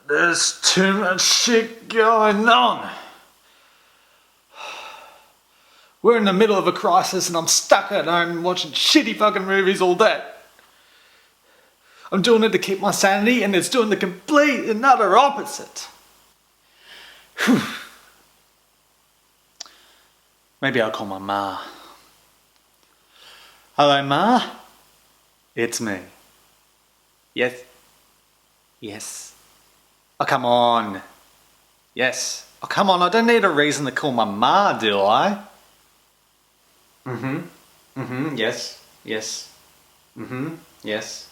There's too much shit going on. We're in the middle of a crisis and I'm stuck at home watching shitty fucking movies all day. I'm doing it to keep my sanity and it's doing the complete and utter opposite. Whew. Maybe I'll call my ma. Hello, Ma? It's me. Yes? Yes. Oh, come on. Yes. Oh, come on, I don't need a reason to call my ma, do I? Yes. Yes. Yes.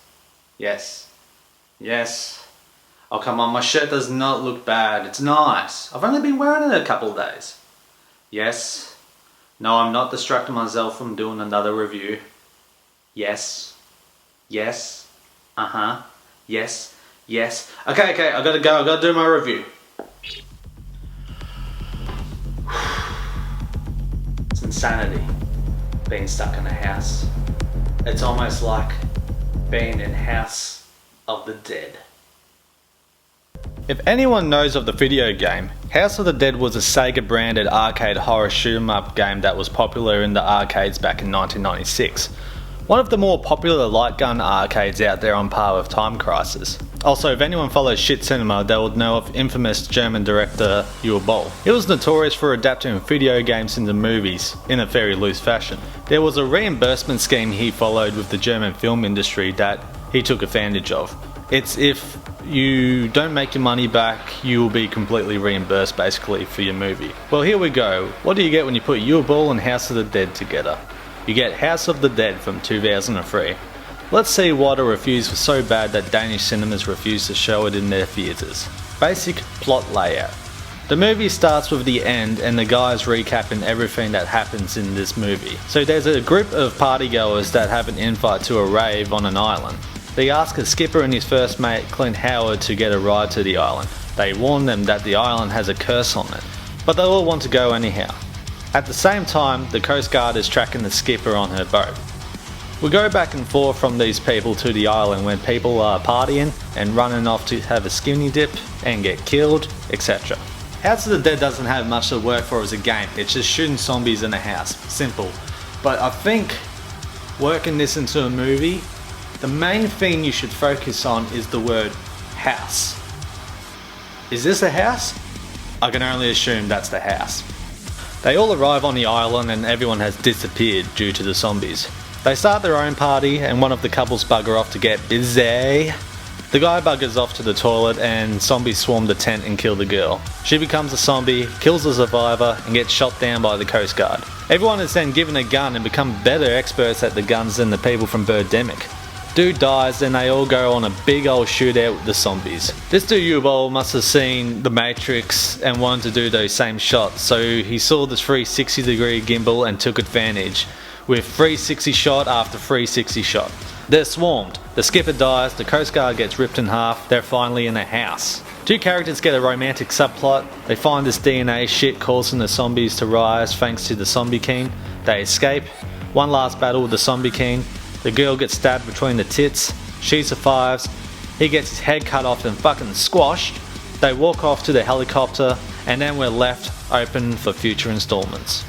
Yes. Yes. Oh, come on, my shirt does not look bad. It's nice. I've only been wearing it a couple of days. Yes. No, I'm not distracting myself from doing another review. Yes. Yes. Yes. Yes. Okay, I gotta go. I gotta do my review. It's insanity being stuck in a house. It's almost like being in House of the Dead. If anyone knows of the video game, House of the Dead was a Sega branded arcade horror shoot 'em up game that was popular in the arcades back in 1996. One of the more popular light gun arcades out there on par with Time Crisis. Also, if anyone follows shit cinema, they would know of infamous German director Uwe Boll. He was notorious for adapting video games into movies in a very loose fashion. There was a reimbursement scheme he followed with the German film industry that he took advantage of. It's if you don't make your money back, you will be completely reimbursed basically for your movie. Well, here we go. What do you get when you put Uwe Boll and House of the Dead together? You get House of the Dead from 2003. Let's see why the reviews were so bad that Danish cinemas refused to show it in their theatres. Basic plot layout. The movie starts with the end and the guys recapping everything that happens in this movie. So there's a group of partygoers that have an invite to a rave on an island. They ask a skipper and his first mate Clint Howard to get a ride to the island. They warn them that the island has a curse on it, but they all want to go anyhow. At the same time, the Coast Guard is tracking the skipper on her boat. We go back and forth from these people to the island when people are partying and running off to have a skinny dip and get killed, etc. House of the Dead doesn't have much to work for as a game, it's just shooting zombies in a house, simple. But I think working this into a movie, the main thing you should focus on is the word house. Is this a house? I can only assume that's the house. They all arrive on the island and everyone has disappeared due to the zombies. They start their own party and one of the couples bugger off to get busy. The guy buggers off to the toilet and zombies swarm the tent and kill the girl. She becomes a zombie, kills the survivor and gets shot down by the Coast Guard. Everyone is then given a gun and become better experts at the guns than the people from Birdemic. Dude dies and they all go on a big old shootout with the zombies. This dude Uwe Boll must have seen The Matrix and wanted to do those same shots, so he saw the 360 degree gimbal and took advantage with 360 shot after 360 shot. They're swarmed, the skipper dies, the Coast Guard gets ripped in half, they're finally in a house. Two characters get a romantic subplot, they find this DNA shit causing the zombies to rise thanks to the Zombie King, they escape, one last battle with the Zombie King, the girl gets stabbed between the tits, she survives, he gets his head cut off and fucking squashed, they walk off to the helicopter, and then we're left open for future installments.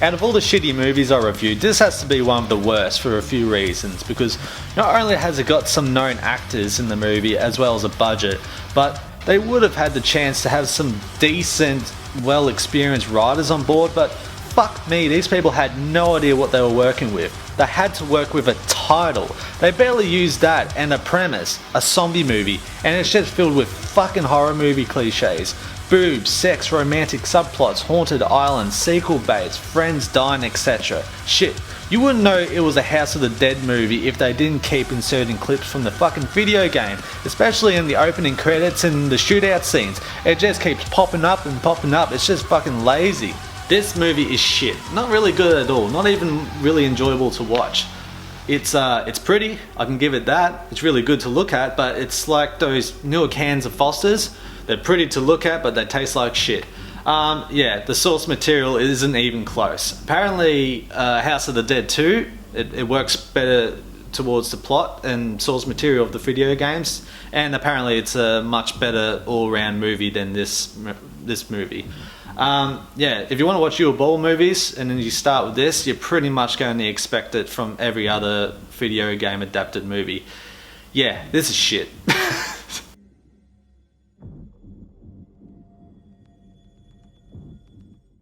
Out of all the shitty movies I reviewed, this has to be one of the worst for a few reasons, because not only has it got some known actors in the movie as well as a budget, but they would have had the chance to have some decent, well experienced writers on board, but fuck me, these people had no idea what they were working with. They had to work with a title. They barely used that and a premise, a zombie movie, and it's just filled with fucking horror movie cliches. Boobs, sex, romantic subplots, haunted islands, sequel baits, friends dying, etc. Shit, you wouldn't know it was a House of the Dead movie if they didn't keep inserting clips from the fucking video game, especially in the opening credits and the shootout scenes. It just keeps popping up and popping up, it's just fucking lazy. This movie is shit, not really good at all, not even really enjoyable to watch. It's pretty, I can give it that, it's really good to look at, but it's like those newer cans of Foster's. They're pretty to look at, but they taste like shit. Yeah, the source material isn't even close. Apparently, House of the Dead 2, it works better towards the plot and source material of the video games, and apparently it's a much better all-round movie than this movie. Yeah, if you want to watch your ball movies and then you start with this, you're pretty much going to expect it from every other video game adapted movie. Yeah, this is shit.